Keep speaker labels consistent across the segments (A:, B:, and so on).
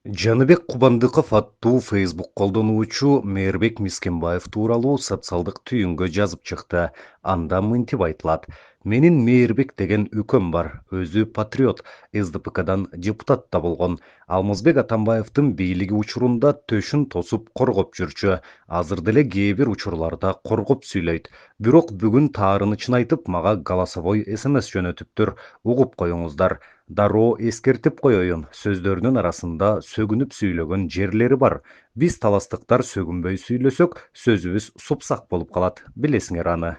A: Жаныбек Кубандыков аттуу Facebook колдонуучу Мээрбек Мискенбаев тууралуу социалдык түйүнгө жазып чыкты. Анда мынтип айтылат: Менин Мээрбек деген үкөм бар. Өзү патриот, СДПКдан депутат да болгон. Алмазбек Атамбаевдин бийлиги учурунда төшүн тосуп коргоп жүрчү. Азыр деле кээ бир учурларда коргоп сүйлөйт. Бирок бүгүн таарынычын айтып, мага голосовой СМС жөнөтүптүр. Угуп коюңуздар. Дароо эскертип коеюн, сөздөрүнүн арасында сөгүнүп сүйлөгөн жерлери бар. Биз таластыктар сөгүнбөй сүйлөсөк, сөзүбүз супсак болуп калат. Билесиңер аны.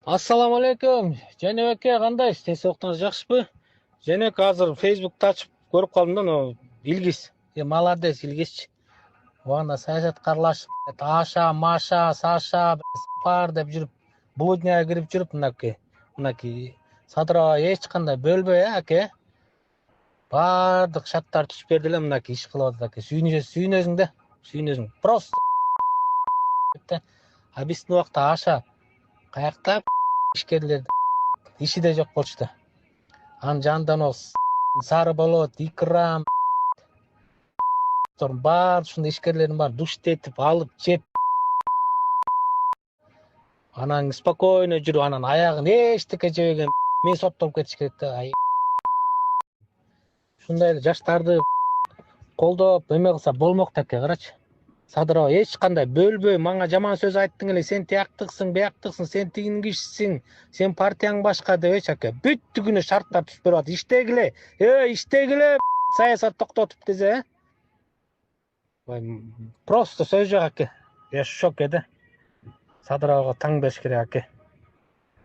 B: Ассаламу алейкум. Женебеке кандай? Тез соктуңуз жакшыпы? Женек азыр Facebook'та ачып көрүп калдым да, Илгиз. Молодец Илгизчи. Ана саясатка аралашып, Аша, Маша, Саша, пар деп жүрүп, блудняга кирип жүрүп, мынакей садырага эч кандай бөлбөй, аке. Бардык шарттар түзүп берди эле, мынакей иш кылып атат аке. Сүйүнөсүң да, сүйүнөсүң. Просто а биздин убакта Аша каякта ишкерлер иши да жок болчу да. Анын жанында сары болот, икрам, баары ушундай ишкерлердин баары душтетип алып жеп, анан спокойно жүрүп, анан аягын эчтеке жебеген мен соттолуп кетиш керек да. Ушундай эле жаштарды колдоп эме кылса болмок да аке, карачы. Садырова эч кандай бөлбөй, мага жаман сөз айттың эле, сен тияктыксың, бияктыксың, сен тигинин кишисиң, сен партияң башка дебечи аке. Бүттүгүнө шарттар түзүп берип атат. Иштегиле, иштегиле, саясат токтотуп десе, просто сөз жок аке. Я шок эде. Садыровага таң бериш керек аке.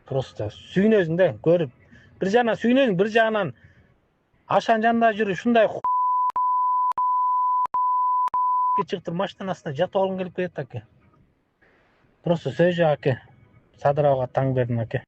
B: Просто сүйүнөсүң да, көрүп. Бир жагынан сүйүнөсүң, бир жагынан Ашанын жанында жүрүп ушундай чыгып машинанын астына жатып алгың келип кетет аке. Просто сөз жок аке. Садыровага таң бердим аке.